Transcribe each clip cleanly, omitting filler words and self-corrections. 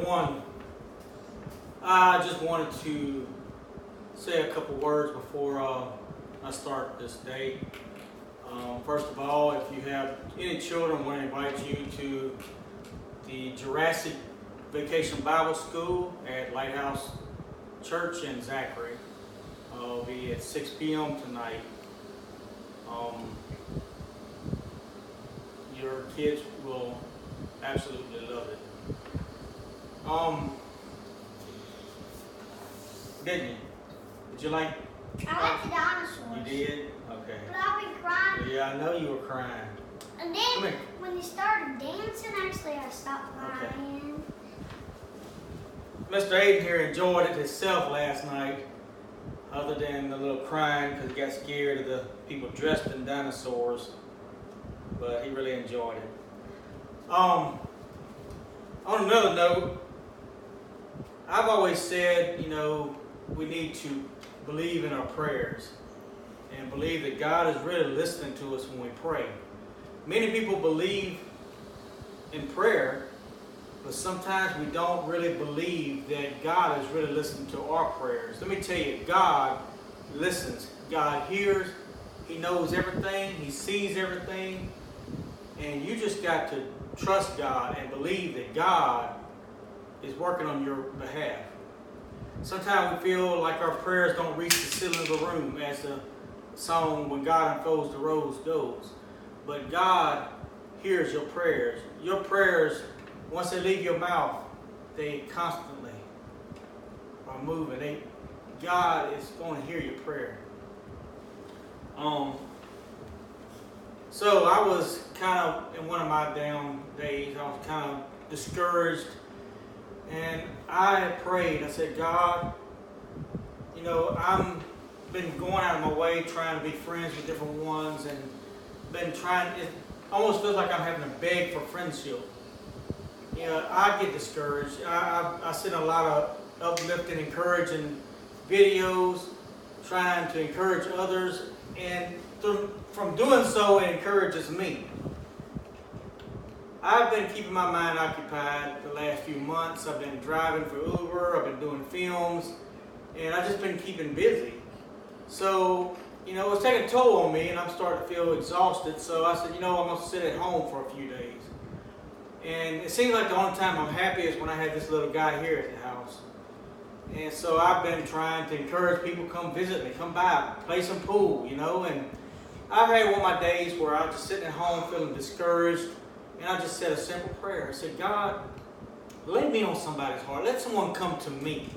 everyone. I just wanted to say a couple words before I start this day. First of all, if you have any children, I want to invite you to the Jurassic Vacation Bible School at Lighthouse Church in Zachary. It'll be at 6 p.m. tonight. Your kids will absolutely love it. Didn't you? Did you like? I like the dinosaurs. You did? Okay. But I've been crying. Yeah, I know you were crying. And Come then here. when they started dancing, actually I stopped crying. Mr. Aiden here enjoyed it himself last night, other than the little crying because he got scared of the people dressed in dinosaurs. But he really enjoyed it. On another note, I've always said, we need to believe in our prayers and believe that God is really listening to us when we pray. Many people believe in prayer, but sometimes we don't really believe that God is really listening to our prayers. Let me tell you, God listens. God hears. He knows everything. He sees everything. And you just got to trust God and believe that God is working on your behalf. Sometimes we feel like our prayers don't reach the ceiling of the room, as the song "When God Unfolds the Rose" goes. But God hears your prayers. Your prayers, once they leave your mouth, they constantly are moving. God is going to hear your prayer. So I was kind of, in one of my down days, I was kind of discouraged. And I prayed. I said, God, I've been going out of my way trying to be friends with different ones and been trying, it almost feels like I'm having to beg for friendship. I get discouraged. I send a lot of uplifting, encouraging videos, trying to encourage others, and from doing so, it encourages me. I've been keeping my mind occupied the last few months. I've been driving for Uber, I've been doing films, and I've just been keeping busy. So, it's taking a toll on me, and I'm starting to feel exhausted. So I said, I'm going to sit at home for a few days. And it seems like the only time I'm happy is when I have this little guy here at the house. And so I've been trying to encourage people to come visit me, come by, play some pool, and I've had one of my days where I was just sitting at home feeling discouraged. And I just said a simple prayer. I said, God, lay me on somebody's heart. Let someone come to me.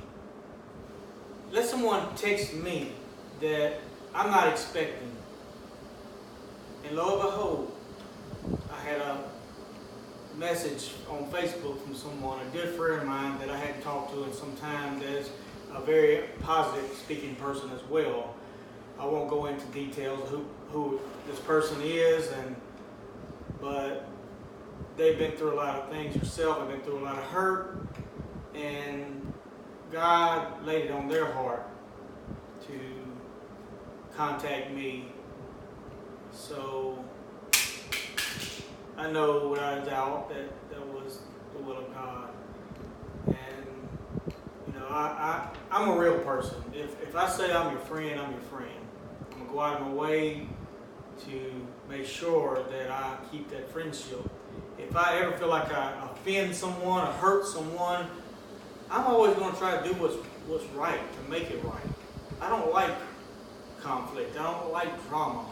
Let someone text me that I'm not expecting. And lo and behold, I had a message on Facebook from someone, a good friend of mine that I hadn't talked to in some time, that is a very positive speaking person as well. I won't go into details of who this person is, but they've been through a lot of things herself. I've been through a lot of hurt. And God laid it on their heart to contact me. So I know without a doubt that was the will of God. And, I'm a real person. If I say I'm your friend, I'm your friend. I'm going to go out of my way to make sure that I keep that friendship. If I ever feel like I offend someone or hurt someone, I'm always going to try to do what's right, to make it right. I don't like conflict. I don't like drama.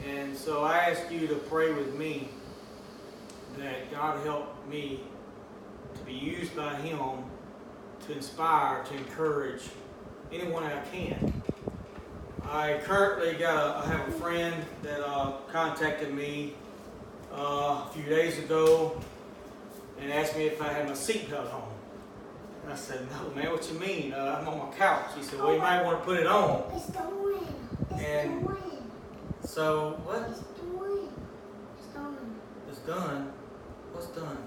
And so I ask you to pray with me that God help me to be used by Him to inspire, to encourage anyone that I can. I currently I have a friend that contacted me a few days ago and asked me if I had my seatbelt on. And I said, no, man, what you mean? I'm on my couch. He said, well, you might want to put it on. It's done. And so, what? It's done. It's done. It's done? What's done?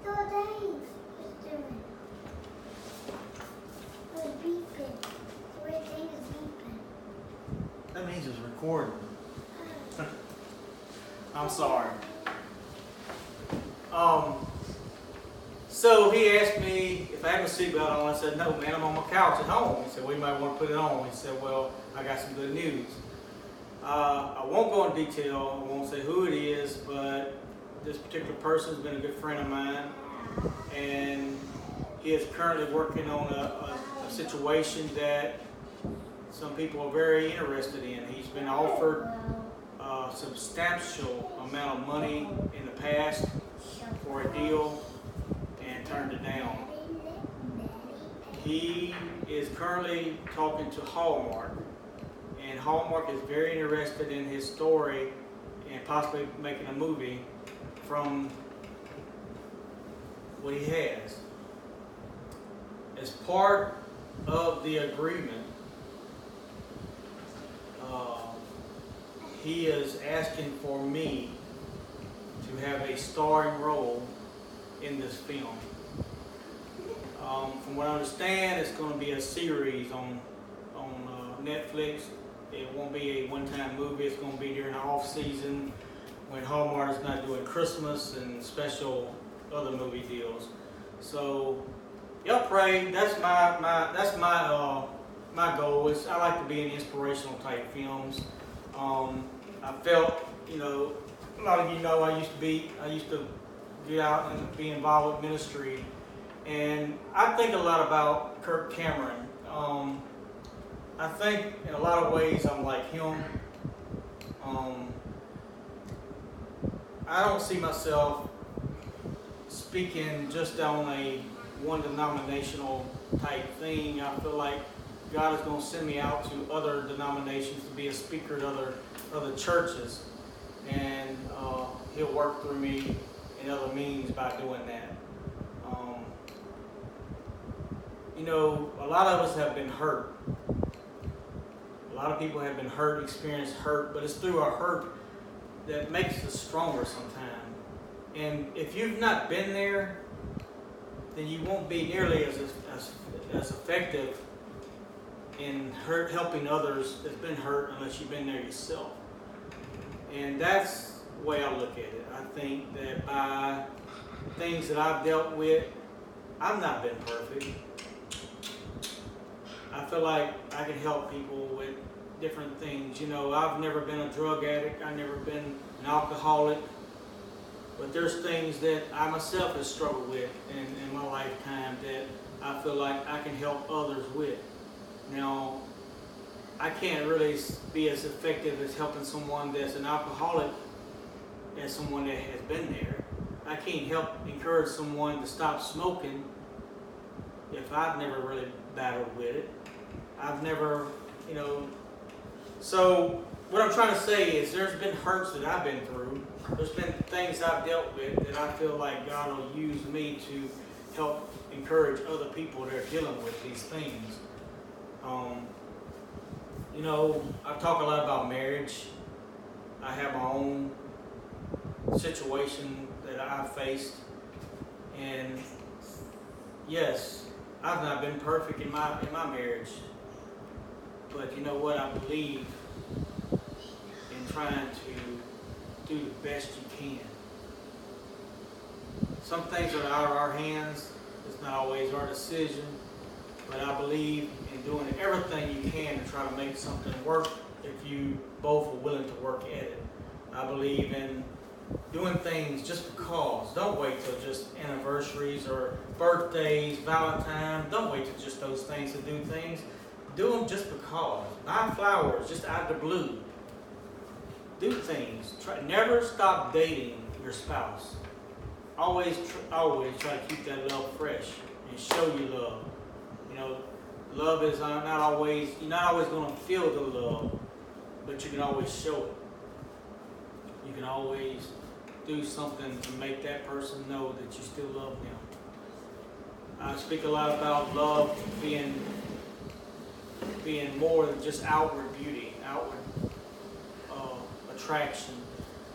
The thing is doing. It's beeping. The red thing is beeping. That means it's recording. I'm sorry. So he asked me if I had my seatbelt on. I said, no, man, I'm on my couch at home. He said, well, you might want to put it on. He said, well, I got some good news. I won't go into detail. I won't say who it is, but this particular person has been a good friend of mine. And he is currently working on a situation that some people are very interested in. He's been offered a substantial amount of money in the past for a deal and turned it down. He is currently talking to Hallmark, and Hallmark is very interested in his story and possibly making a movie from what he has. As part of the agreement, he is asking for me to have a starring role in this film. From what I understand, it's going to be a series on Netflix. It won't be a one-time movie. It's going to be during the off-season when Hallmark is not doing Christmas and special other movie deals. So, y'all pray. That's my goal. I like to be in inspirational type films. I felt, a lot of you know I used to get out and be involved with ministry, and I think a lot about Kirk Cameron. I think in a lot of ways I'm like him. I don't see myself speaking just on a one denominational type thing. I feel like God is going to send me out to other denominations to be a speaker at other churches, and He'll work through me in other means by doing that. A lot of us have been hurt. A lot of people have been hurt, experienced hurt, but it's through our hurt that makes us stronger sometimes. And if you've not been there, then you won't be nearly as effective in helping others that's been hurt unless you've been there yourself. And that's the way I look at it. I think that by things that I've dealt with, I've not been perfect. I feel like I can help people with different things. I've never been a drug addict. I've never been an alcoholic. But there's things that I myself have struggled with in my lifetime that I feel like I can help others with. Now, I can't really be as effective as helping someone that's an alcoholic as someone that has been there. I can't help encourage someone to stop smoking if I've never really battled with it. I've never, So what I'm trying to say is there's been hurts that I've been through. There's been things I've dealt with that I feel like God will use me to help encourage other people that are dealing with these things. I talk a lot about marriage. I have my own situation that I've faced. And yes, I've not been perfect in my marriage. But you know what? I believe in trying to do the best you can. Some things are out of our hands. It's not always our decision. But I believe in doing everything you can to try to make something work if you both are willing to work at it. I believe in doing things just because. Don't wait till just anniversaries or birthdays, Valentine's. Don't wait till just those things to do things. Do them just because. Buy flowers just out of the blue. Do things. Never stop dating your spouse. Always try to keep that love fresh and show you love. Love is not always, you're not always going to feel the love, but you can always show it. You can always do something to make that person know that you still love them. I speak a lot about love being more than just outward beauty, outward attraction.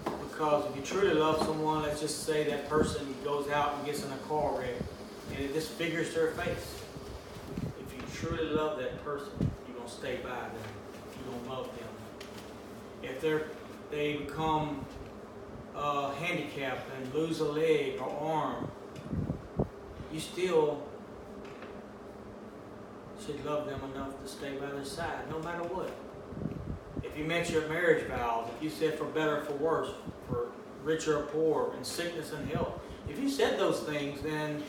Because if you truly love someone, let's just say that person goes out and gets in a car wreck and it disfigures their face. If you truly love that person, you're going to stay by them. You're going to love them. If they become handicapped and lose a leg or arm, you still should love them enough to stay by their side, no matter what. If you meant your marriage vows, if you said for better or for worse, for richer or poor, in sickness and health, if you said those things, then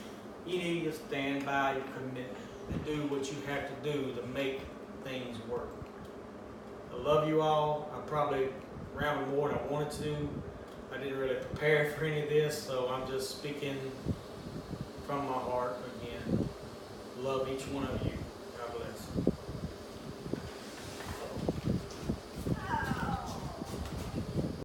you need to stand by your commitment and do what you have to do to make things work. I love you all. I probably rambled more than I wanted to. I didn't really prepare for any of this, so I'm just speaking from my heart again. Love each one of you.